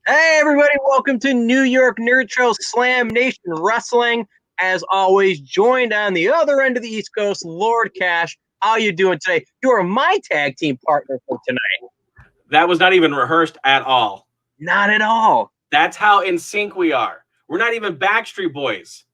Hey everybody, welcome to New York Nerd Show Slam Nation Wrestling. As always, joined on the other end of the East Coast, Lord Cash. How you doing today? You are my tag team partner for tonight. That was not even rehearsed at all. Not at all. That's how in sync we are. We're not even Backstreet Boys.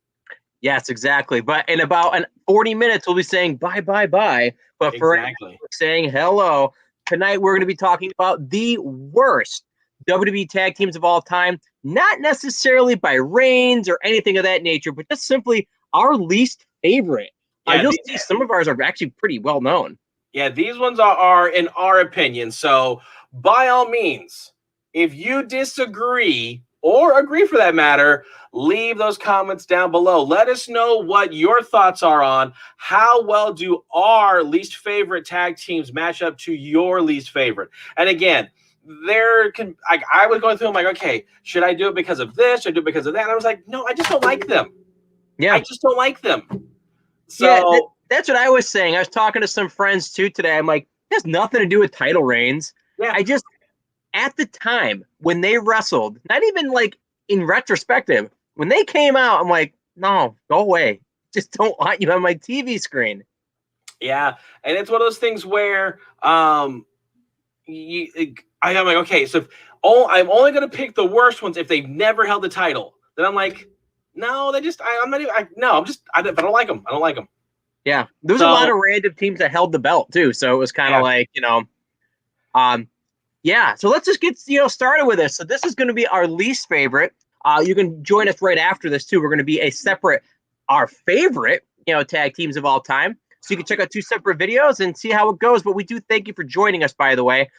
Yes, exactly. But in about 40 minutes, we'll be saying bye, bye, bye. But for right now, we're saying hello. Tonight, we're going to be talking about the worst WWE tag teams of all time, not necessarily by reigns or anything of that nature, but just simply our least favorite. Yeah, you'll see some of ours are actually pretty well known. Yeah, these ones are in our opinion. So by all means, if you disagree or agree for that matter, leave those comments down below. Let us know what your thoughts are on how well do our least favorite tag teams match up to your least favorite. And again, I was going through them like, okay, should I do it because of this? Should I do it because of that? And I was like, no, I just don't like them. Yeah. I just don't like them. So yeah, that's what I was saying. I was talking to some friends too today. I'm like, it has nothing to do with title reigns. Yeah. At the time when they wrestled, not even like in retrospective, when they came out, I'm like, no, go away. Just don't want you on my TV screen. Yeah. And it's one of those things where I'm like, okay, so I'm only going to pick the worst ones if they've never held the title. Then I'm like, no, I'm not even, I don't like them. I don't like them. Yeah. There was a lot of random teams that held the belt too. So it was kind of like, yeah. So let's just get, started with this. So this is going to be our least favorite. You can join us right after this too. We're going to be our favorite, tag teams of all time. So you can check out two separate videos and see how it goes. But we do thank you for joining us, by the way.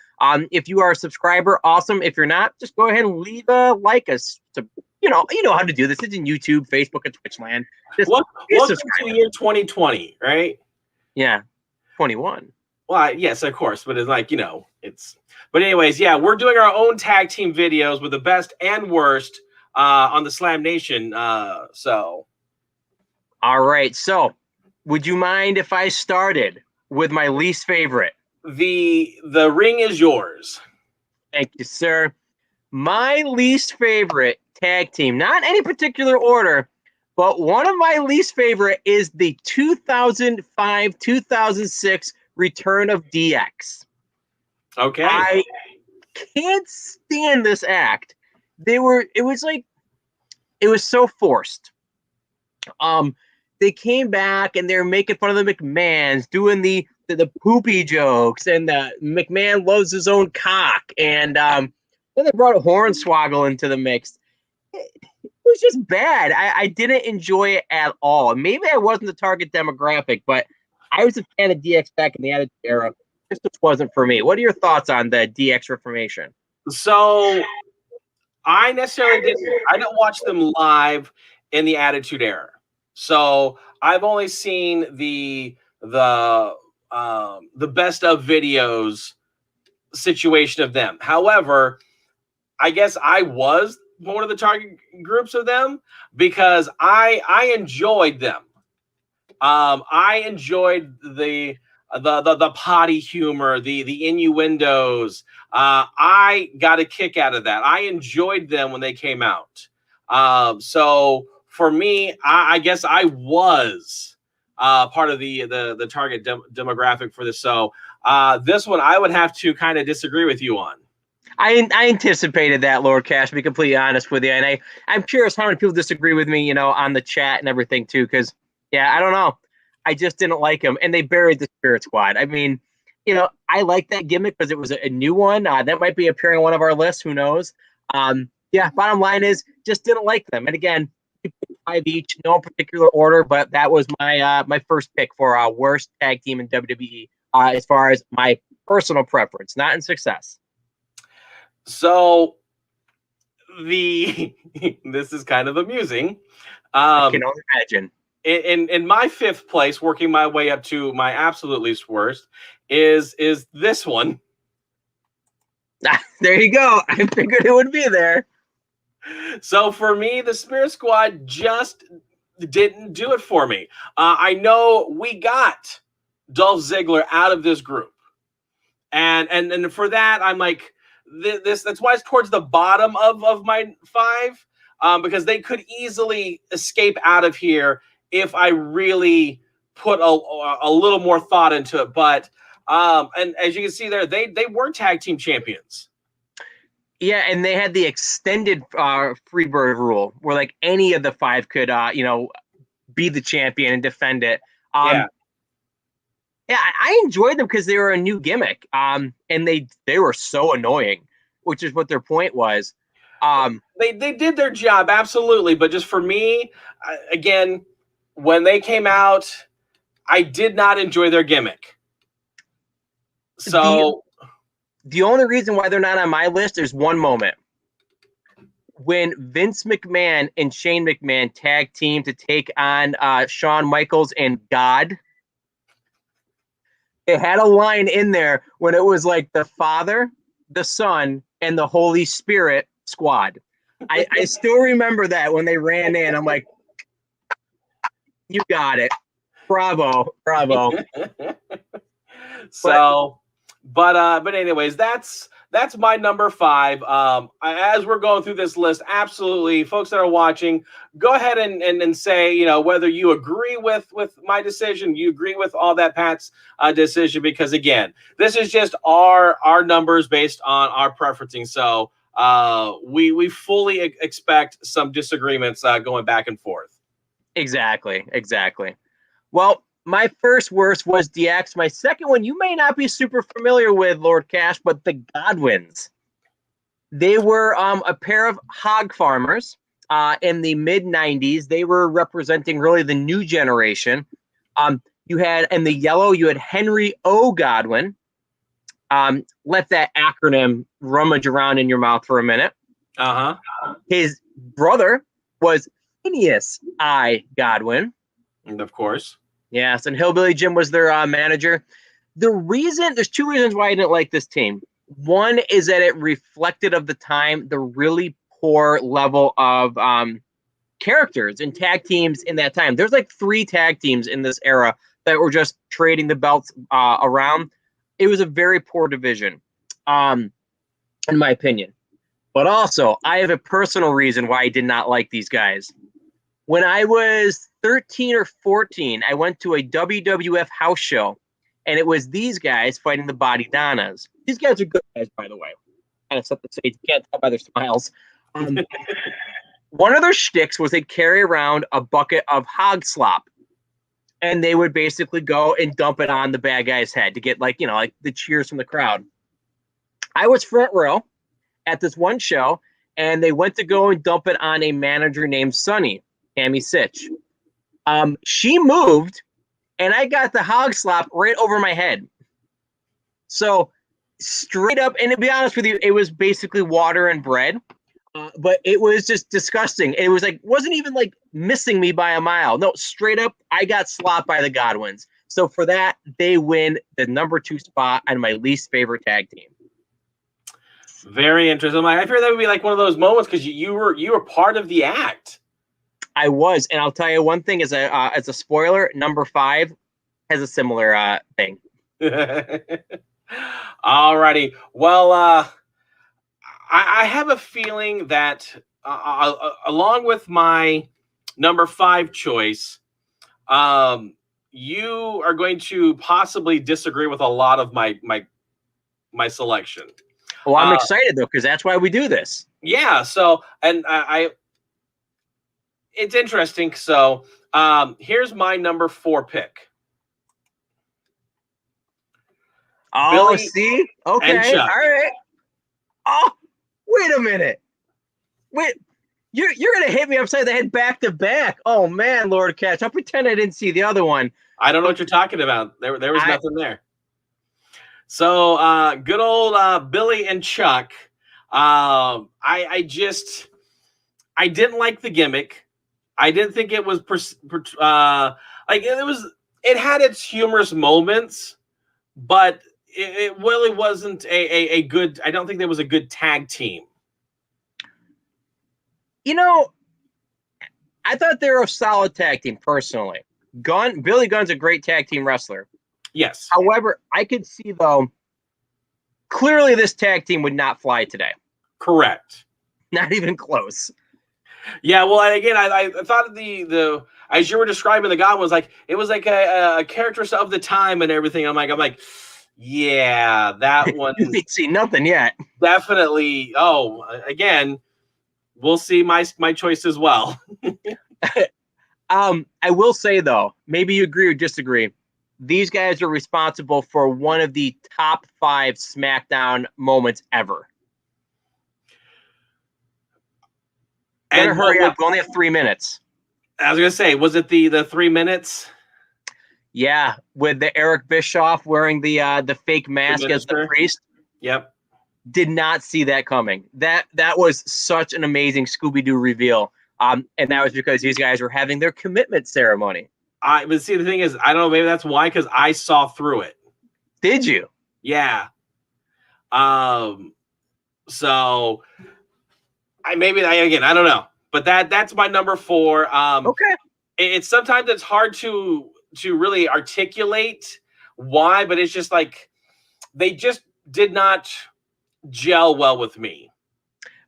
If you are a subscriber, awesome. If you're not, just go ahead and leave a like us. You know how to do this. It's in YouTube, Facebook, and Twitch land. Welcome to the year 2020, right? Yeah, 21. Well, yes, of course. But it's like, But anyways, yeah, we're doing our own tag team videos with the best and worst on the Slam Nation. All right. So would you mind if I started with my least favorite? The ring is yours. Thank you, sir. My least favorite tag team, not in any particular order, but one of my least favorite is the 2005-2006 Return of DX. Okay. I can't stand this act. It was so forced. They came back and they were making fun of the McMahons, doing the poopy jokes, and McMahon loves his own cock, and then they brought a Hornswoggle into the mix. It was just bad. I didn't enjoy it at all. Maybe I wasn't the target demographic, but I was a fan of DX back in the Attitude Era. This just wasn't for me. What are your thoughts on the DX Reformation? So I necessarily didn't. I didn't watch them live in the Attitude Era. So I've only seen the best of videos situation of them. However, I guess I was one of the target groups of them because I enjoyed them. I enjoyed the potty humor, the innuendos. I got a kick out of that. I enjoyed them when they came out. So for me, I guess I was part of the target demographic for this. So this one I would have to kind of disagree with you on. I anticipated that, Lord Cash, to be completely honest with you. And I'm curious how many people disagree with me, on the chat and everything too, because I don't know. I just didn't like him. And they buried the Spirit Squad. I mean, I like that gimmick because it was a new one. That might be appearing on one of our lists. Who knows? Bottom line is just didn't like them. And again, 5 each, no particular order, but that was my first pick for worst tag team in WWE as far as my personal preference, not in success. So this is kind of amusing. I can only imagine. In my fifth place, working my way up to my absolute least worst, is this one. There you go. I figured it would be there. So for me, the Spirit Squad just didn't do it for me. I know we got Dolph Ziggler out of this group, and for that, I'm like, that's why it's towards the bottom of my 5, because they could easily escape out of here if I really put a little more thought into it. But and as you can see there, they were tag team champions. Yeah, and they had the extended Freebird rule, where like any of the 5 could be the champion and defend it. Yeah, I enjoyed them because they were a new gimmick. And they were so annoying, which is what their point was. They did their job, absolutely, but just for me, again, when they came out, I did not enjoy their gimmick. So the only reason why they're not on my list is one moment. When Vince McMahon and Shane McMahon tag team to take on Shawn Michaels and God, it had a line in there when it was like the Father, the Son, and the Holy Spirit squad. I still remember that when they ran in. I'm like, you got it. Bravo. So, but anyways, that's my number 5. As we're going through this list, absolutely, folks that are watching, go ahead and say, whether you agree with my decision, you agree with all that Pat's decision, because again, this is just our numbers based on our preferencing. So we fully expect some disagreements going back and forth. Exactly. Well, my first worst was DX. My second one, you may not be super familiar with, Lord Cash, but the Godwinns. They were a pair of hog farmers in the mid-90s. They were representing really the new generation. You had, in the yellow, you had Henry O. Godwinn. Let that acronym rummage around in your mouth for a minute. His brother was Phineas I. Godwinn. And of course. Yes, and Hillbilly Jim was their manager. There's 2 reasons why I didn't like this team. One is that it reflected of the time the really poor level of characters and tag teams in that time. There's like 3 tag teams in this era that were just trading the belts around. It was a very poor division, in my opinion. But also, I have a personal reason why I did not like these guys. When I was 13 or 14, I went to a WWF house show, and it was these guys fighting the Body Donnas. These guys are good guys, by the way. Kind of set the stage. You can't tell by their smiles. One of their shticks was they'd carry around a bucket of hog slop, and they would basically go and dump it on the bad guy's head to get like the cheers from the crowd. I was front row at this one show, and they went to go and dump it on a manager named Sonny, Tammy Sitch. She moved, and I got the hog slop right over my head. So straight up, and to be honest with you, it was basically water and bread, but it was just disgusting. It was like, wasn't even like missing me by a mile. No, straight up, I got slopped by the Godwinns. So for that, they win the number 2 spot on my least favorite tag team. Very interesting. I figured that would be like one of those moments because you were part of the act. I was, and I'll tell you one thing as a spoiler, number 5 has a similar thing. All righty. Well, I have a feeling that along with my number 5 choice, you are going to possibly disagree with a lot of my selection. Well, I'm excited though, because that's why we do this. Yeah. So, and it's interesting. So, here's my number 4 pick. Oh, Billy see? Okay. All right. Oh, wait a minute. Wait, you're gonna hit me upside the head back to back. Oh man, Lord Catch. I'll pretend I didn't see the other one. I don't know what you're talking about. There was nothing there. So good old Billy and Chuck. I didn't like the gimmick. I didn't think it was it had its humorous moments, but it really wasn't a good. I don't think there was a good tag team. I thought they were a solid tag team personally. Billy Gunn's a great tag team wrestler. Yes. However, I could see though clearly this tag team would not fly today. Correct. Not even close. Yeah, well, again, I thought the as you were describing the Godwinns, like it was like a characters of the time and everything. I'm like, yeah, that one. You ain't seen nothing yet. Definitely. Oh, again, we'll see my choice as well. I will say though, maybe you agree or disagree. These guys are responsible for one of the top 5 SmackDown moments ever. Better hurry up. We only have 3 minutes. I was gonna say, was it the 3 minutes? Yeah, with the Eric Bischoff wearing the fake mask as the priest. Yep. Did not see that coming. That was such an amazing Scooby-Doo reveal. And that was because these guys were having their commitment ceremony. But see, the thing is, I don't know, maybe that's why, because I saw through it. Did you? Yeah. So again, I don't know. But that's my number 4. Okay. It's sometimes it's hard to really articulate why, but it's just like they just did not gel well with me.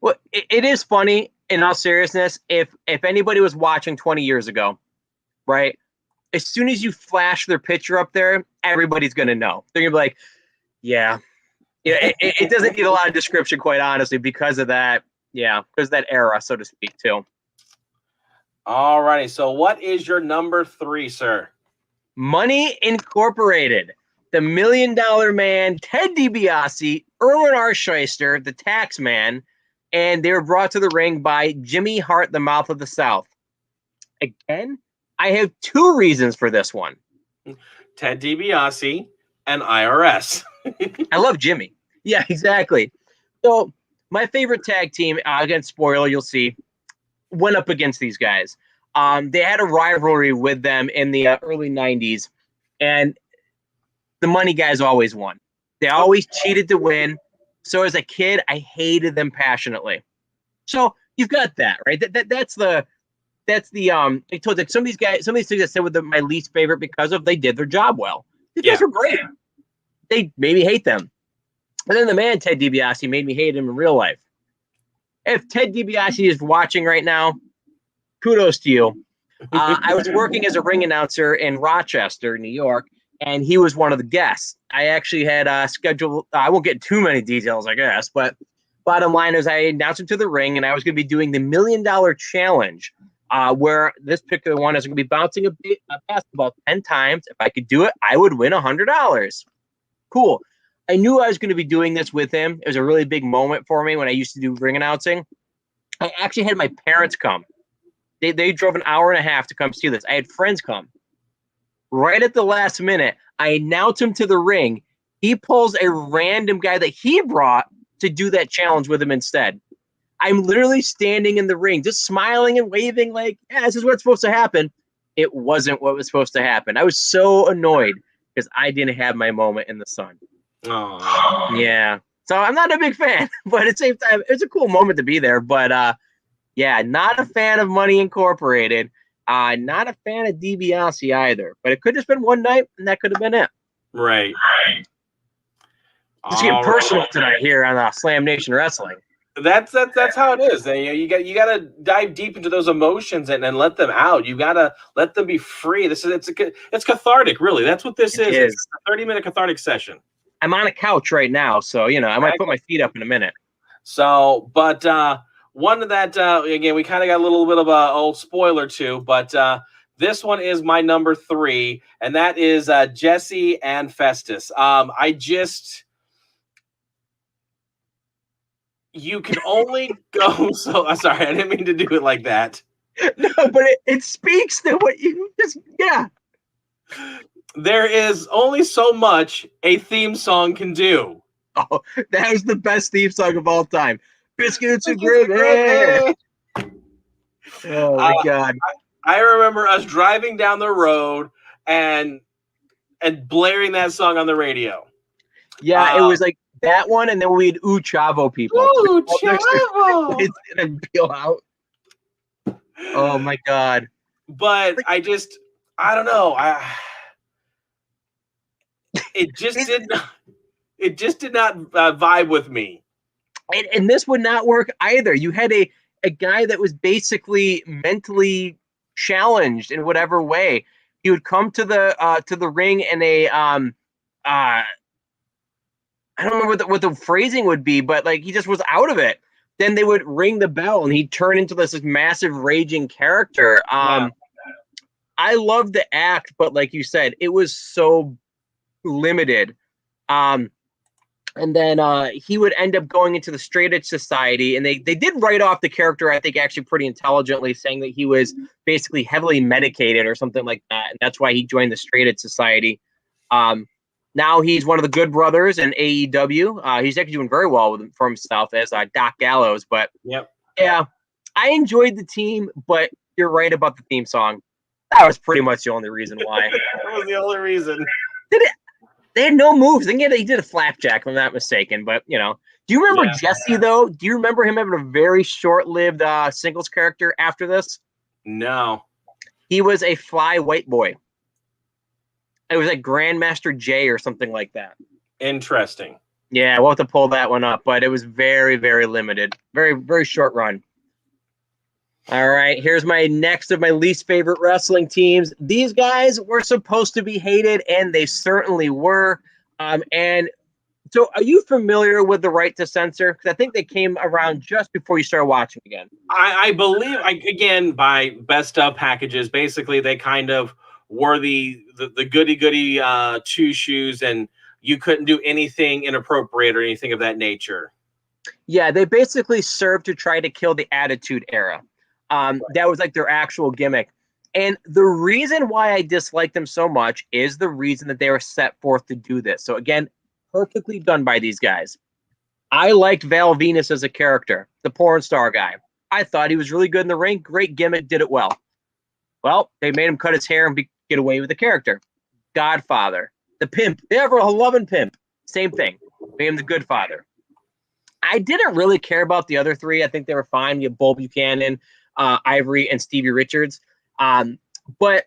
Well, it is funny, in all seriousness, if anybody was watching 20 years ago, right? As soon as you flash their picture up there, everybody's going to know. They're going to be like, yeah. It doesn't need a lot of description, quite honestly, because of that. Yeah, there's that era, so to speak, too. All righty. So what is your number 3, sir? Money Incorporated. The $1 Million Man, Ted DiBiase, Erwin R. Shyster, the Tax Man, and they were brought to the ring by Jimmy Hart, the Mouth of the South. Again, I have 2 reasons for this one. Ted DiBiase and IRS. I love Jimmy. Yeah, exactly. So my favorite tag team, again, spoiler, you'll see, went up against these guys. They had a rivalry with them in the early 90s, and the money guys always won. They always cheated to win. So as a kid, I hated them passionately. So you've got that, right? That's the I told you, some of these things I said were my least favorite because they did their job well. These guys were great. They made me hate them. And then the man, Ted DiBiase, made me hate him in real life. If Ted DiBiase is watching right now, kudos to you. I was working as a ring announcer in Rochester, New York, and he was one of the guests. I actually had scheduled, I won't get too many details, I guess, but bottom line is I announced him to the ring, and I was going to be doing the $1 Million Challenge, where this particular one is going to be bouncing a basketball 10 times. If I could do it, I would win $100. Cool. I knew I was going to be doing this with him. It was a really big moment for me when I used to do ring announcing. I actually had my parents come. They drove an hour and a half to come see this. I had friends come. Right at the last minute, I announced him to the ring. He pulls a random guy that he brought to do that challenge with him instead. I'm literally standing in the ring, just smiling and waving like, yeah, this is what's supposed to happen. It wasn't what was supposed to happen. I was so annoyed because I didn't have my moment in the sun. Oh, yeah. So I'm not a big fan, but at the same time, it's a cool moment to be there. But yeah, not a fan of Money Incorporated. Not a fan of DiBiase either. But it could have just been one night, and that could have been it. Right. It's getting personal tonight here on Slam Nation Wrestling. That's how it is. You got to dive deep into those emotions and let them out. You got to let them be free. It's cathartic, really. That's what this is. It's a 30-minute cathartic session. I'm on a couch right now, so I might put my feet up in a minute. So, but one of that again, we kind of got a little bit of a old spoiler too, but this one is my number 3, and that is Jesse and Festus. You can only go so. I'm sorry, I didn't mean to do it like that. No, but it speaks to what you just There is only so much a theme song can do. Oh, that was the best theme song of all time. Biscuits and gravy. Oh my God! I remember us driving down the road and blaring that song on the radio. Yeah, it was like that one, and then we'd Ooh Chavo people. Ooh Chavo! And peel out. Oh my God! But I don't know. It just did not. It just did not vibe with me. And this would not work either. You had a guy that was basically mentally challenged in whatever way. He would come to the ring in a I don't remember what the phrasing would be, but like he just was out of it. Then they would ring the bell and he'd turn into this massive raging character. Yeah. I loved the act, but like you said, it was so limited. And then he would end up going into the Straight Edge Society, and they did write off the character, I think, actually pretty intelligently, saying that he was basically heavily medicated or something like that, and that's why he joined the Straight Edge Society. Now he's one of the good brothers in AEW. He's actually doing very well for himself as Doc Gallows. But yep. Yeah, I enjoyed the team, but you're right about the theme song. That was pretty much the only reason why. That was the only reason. They had no moves. I think he did a flapjack, if I'm not mistaken. But, you know, do you remember Jesse, though? Do you remember him having a very short-lived singles character after this? No. He was a fly white boy. It was like Grandmaster J or something like that. Interesting. Yeah, we'll have to pull that one up, but it was very, very limited. Very, very short run. All right, here's my next of my least favorite wrestling teams. These guys were supposed to be hated, and they certainly were. And so are you familiar with the Right to Censor? Because I think they came around just before you started watching again. I believe, again, by best of packages, basically they kind of were the goody-goody two shoes, and you couldn't do anything inappropriate or anything of that nature. Yeah, they basically served to try to kill the Attitude Era. That was like their actual gimmick. And the reason why I dislike them so much is the reason that they were set forth to do this. So again, perfectly done by these guys. I liked Val Venus as a character, the porn star guy. I thought he was really good in the ring. Great gimmick, did it well. Well, they made him cut his hair and get away with the character. Godfather, the pimp, the ever-loving pimp. Same thing. Made him the good father. I didn't really care about the other three. I think they were fine. You have Bull Buchanan, Ivory, and Stevie Richards. But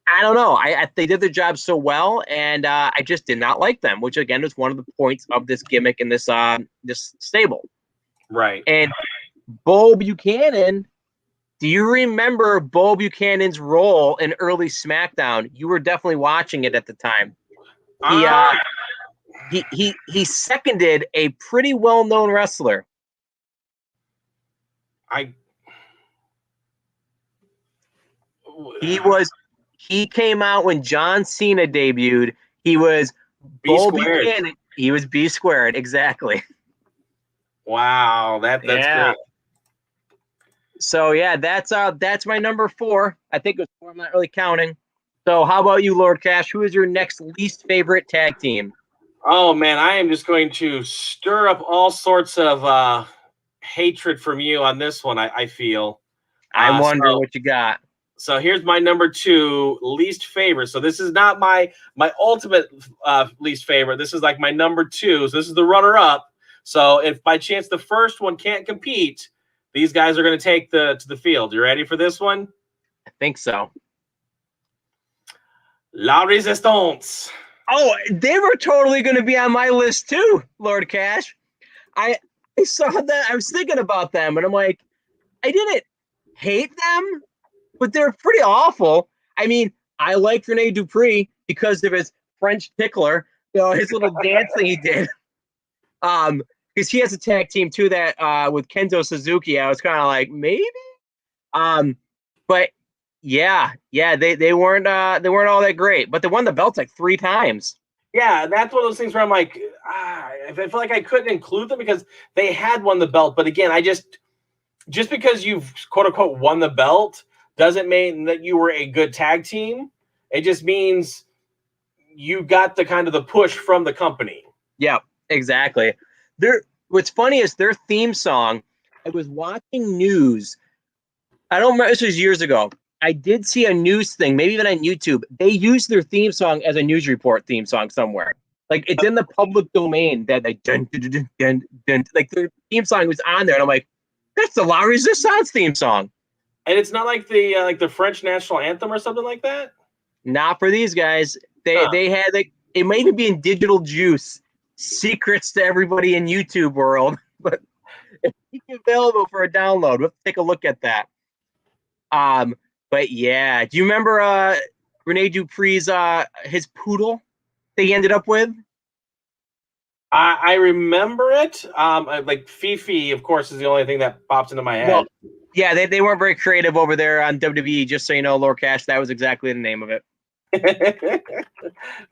I don't know. They did their job so well, and I just did not like them, which again was one of the points of this gimmick in this stable. Right. And Bull Buchanan, do you remember Bull Buchanan's role in early SmackDown? You were definitely watching it at the time. He seconded a pretty well-known wrestler. He came out when John Cena debuted. He was Bull Buchanan. He was B squared, exactly. Wow, that's great. So yeah, that's my number 4. I think it was 4. I'm not really counting. So how about you, Lord Cash? Who is your next least favorite tag team? Oh man, I am just going to stir up all sorts of hatred from you on this one. I feel. I'm wondering what you got. So here's my number 2 least favorite. So this is not my ultimate least favorite. This is like my number 2. So this is the runner-up. So if by chance the first one can't compete, these guys are going to take to the field. You ready for this one? I think so. La Resistance. Oh, they were totally going to be on my list too, Lord Cash. I saw that. I was thinking about them, and I'm like, I didn't hate them, but they're pretty awful. I mean, I liked Rene Dupree because of his French tickler, his little dance thing he did. Because he has a tag team too that with Kendo Suzuki. I was kind of like maybe, but yeah, they weren't all that great. But they won the belts like 3 times. Yeah, that's one of those things where I'm like, I feel like I couldn't include them because they had won the belt. But again, I just because you've quote unquote won the belt doesn't mean that you were a good tag team. It just means you got the kind of the push from the company. Yeah, exactly. What's funny is their theme song. I was watching news. I don't remember. This was years ago. I did see a news thing, maybe even on YouTube. They used their theme song as a news report theme song somewhere. Like it's in the public domain that like dun, dun, dun, dun, dun, like their theme song was on there, and I'm like, that's the La Resistance theme song. And it's not like the French national anthem or something like that. Not for these guys. They had like it might even be in Digital Juice. secrets to everybody in YouTube world, but it's available for a download. We'll take a look at that. But yeah, do you remember Rene Dupree's his poodle that he ended up with? I remember it. Like Fifi, of course, is the only thing that pops into my head. Well, yeah, they weren't very creative over there on WWE. Just so you know, Lord Cash, that was exactly the name of it.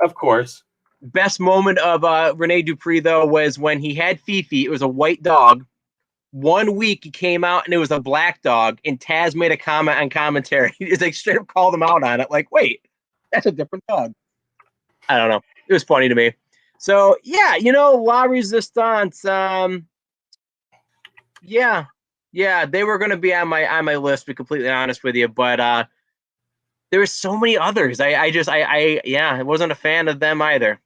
Of course. Best moment of Rene Dupree though was when he had Fifi. It was a white dog. 1 week he came out and it was a black dog, and Taz made a comment on commentary. He's like straight up called him out on it. Like, wait, that's a different dog. I don't know. It was funny to me. So yeah, La Resistance. Yeah, they were going to be on my list. To be completely honest with you, but there were so many others. I wasn't a fan of them either.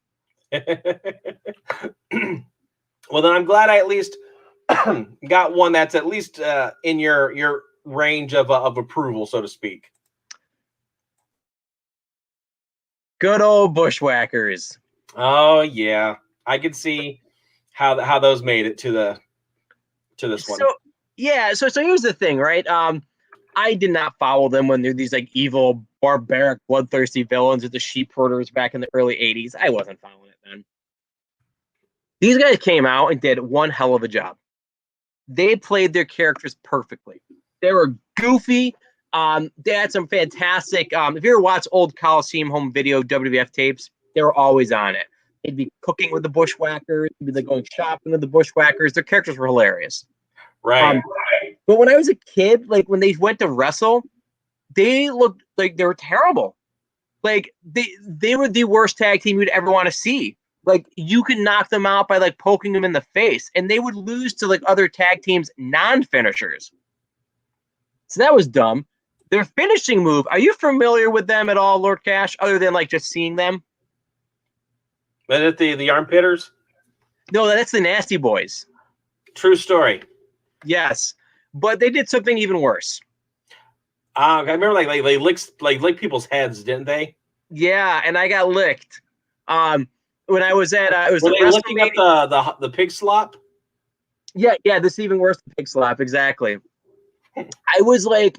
Well, then I'm glad I at least got one that's at least in your range of approval, so to speak. Good old Bushwhackers. Oh yeah, I could see how those made it to this one. So yeah, so here's the thing, right? I did not follow them when they're these like evil, barbaric, bloodthirsty villains with the sheep herders back in the early '80s. I wasn't following it then. These guys came out and did one hell of a job. They played their characters perfectly. They were goofy. They had some fantastic. If you ever watch old Coliseum home video WWF tapes, they were always on it. They'd be cooking with the Bushwhackers. They'd be like going shopping with the Bushwhackers. Their characters were hilarious. Right. But when I was a kid, like when they went to wrestle, they looked like they were terrible. Like they were the worst tag team you'd ever want to see. Like you could knock them out by like poking them in the face, and they would lose to like other tag teams non-finishers. So that was dumb. Their finishing move, are you familiar with them at all, Lord Cash, other than like just seeing them? Is it the armpitters? No, that's the Nasty Boys. True story. Yes, but they did something even worse. I remember like they licked people's heads, didn't they? Yeah, and I got licked. When I was at it was were the they licking up the pig slop? Yeah, this is even worse than pig slop, exactly. I was like,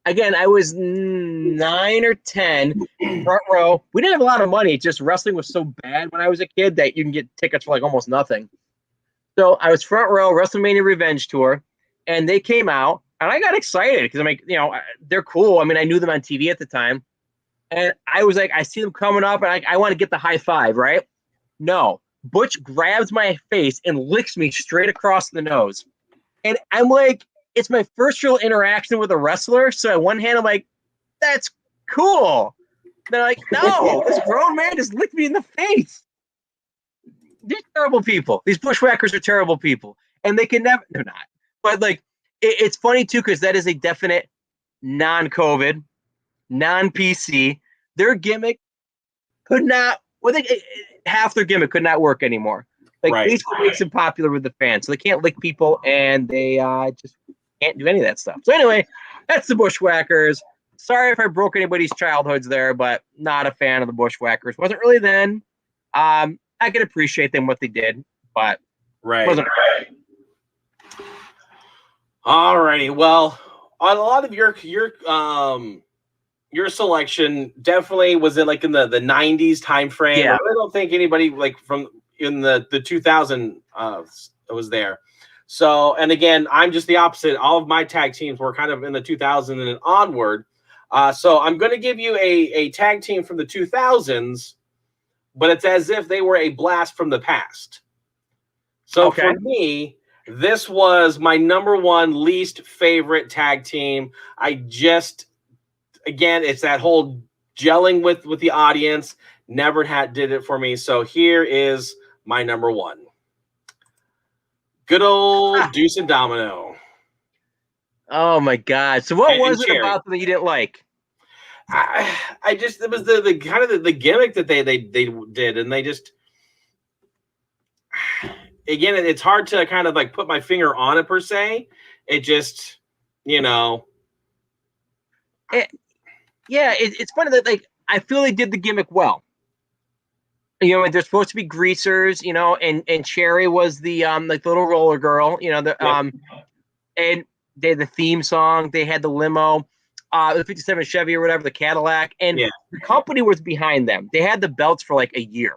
again, I was 9 or 10, front row. We didn't have a lot of money. Just wrestling was so bad when I was a kid that you can get tickets for like almost nothing. So I was front row, WrestleMania Revenge Tour, and they came out, and I got excited because I'm like, they're cool. I mean, I knew them on TV at the time, and I was like, I see them coming up, and I want to get the high five, right? No, Butch grabs my face and licks me straight across the nose, and I'm like, it's my first real interaction with a wrestler. So on one hand, I'm like, that's cool. They're like, no, this grown man just licked me in the face. They're terrible people. These Bushwhackers are terrible people. And they can never, they're not. But like, it's funny too, because that is a definite non-COVID, non-PC. Their gimmick could not, half their gimmick could not work anymore. Like, right. basically makes them popular with the fans. So they can't lick people, and they just can't do any of that stuff. So anyway, that's the Bushwhackers. Sorry if I broke anybody's childhoods there, but not a fan of the Bushwhackers. Wasn't really then. I could appreciate them what they did, but wasn't. All righty. Well, on a lot of your selection definitely was in like in the 90s time frame. Yeah. I really don't think anybody like from in the 2000 was there. So, and again, I'm just the opposite. All of my tag teams were kind of in the 2000s and onward. So I'm going to give you a tag team from the 2000s, but it's as if they were a blast from the past. So for me, this was my number one least favorite tag team. Again, it's that whole gelling with the audience. Never did it for me. So here is my number one. Good old Deuce and Domino. Oh my God! So what was it about them that you didn't like? It was the kind of the gimmick that they did, and they just again, it's hard to kind of like put my finger on it per se. It just it's funny that like I feel they did the gimmick well. You know, they're supposed to be greasers, you know, and Cherry was the like little roller girl, you know, and they had the theme song, they had the limo, the 57 Chevy or whatever, the Cadillac, and Yeah. the company was behind them. They had the belts for like a year.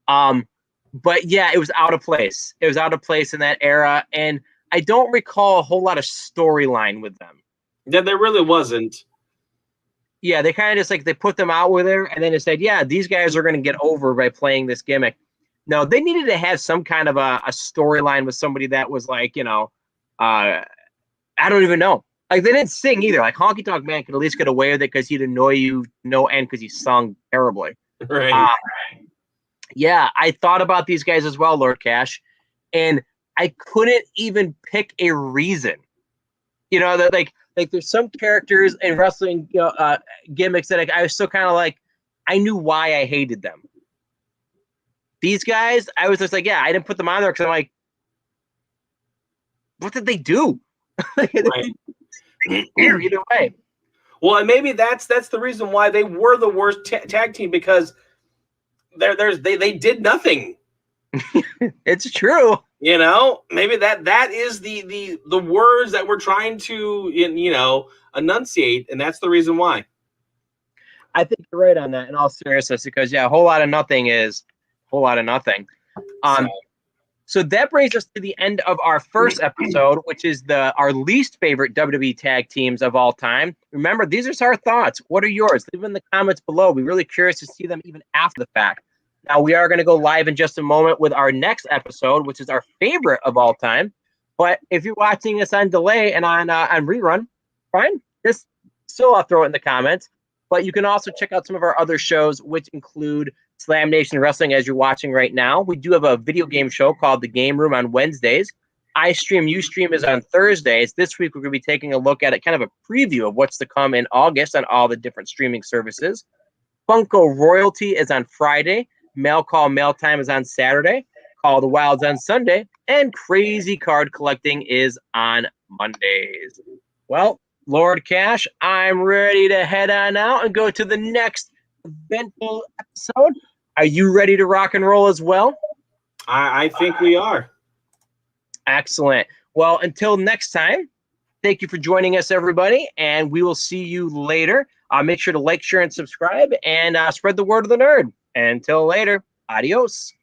But yeah, it was out of place. It was out of place in that era, and I don't recall a whole lot of storyline with them. Yeah, there really wasn't. Yeah, they kind of just like they put them out with there, and then it said, yeah, these guys are going to get over by playing this gimmick. No, they needed to have some kind of a storyline with somebody that was like, you know, I don't even know. Like they didn't sing either. Like Honky Tonk Man could at least get away with it because he'd annoy you no end because he sung terribly. Right. Yeah, I thought about these guys as well, Lord Cash, and I couldn't even pick a reason. You know, that like there's some characters in wrestling, you know, gimmicks that I was still kind of like, I knew why I hated them. These guys, I was just like, yeah, I didn't put them on there because I'm like, what did they do? Right. Either way. Well, and maybe that's the reason why they were the worst tag team, because they did nothing. It's true. You know, maybe that is the words that we're trying to, you know, enunciate, and that's the reason why. I think you're right on that in all seriousness, because yeah, a whole lot of nothing is a whole lot of nothing. So that brings us to the end of our first episode, which is our least favorite WWE tag teams of all time. Remember, these are our thoughts. What are yours? Leave them in the comments below. We're really curious to see them even after the fact. Now, we are going to go live in just a moment with our next episode, which is our favorite of all time. But if you're watching us on delay and on rerun, fine. Just still I'll throw it in the comments. But you can also check out some of our other shows, which include Slam Nation Wrestling, as you're watching right now. We do have a video game show called The Game Room on Wednesdays. I Stream, You Stream is on Thursdays. This week, we're going to be taking a look at it, kind of a preview of what's to come in August on all the different streaming services. Funko Royalty is on Friday. Mail Call Mail Time is on Saturday. Call the Wilds on Sunday. And Crazy Card Collecting is on Mondays. Well, Lord Cash, I'm ready to head on out and go to the next eventful episode. Are you ready to rock and roll as well? I think we are. Excellent. Well, until next time, thank you for joining us, everybody, and we will see you later. Make sure to like, share, and subscribe, and spread the word of the nerd. Until later, adios.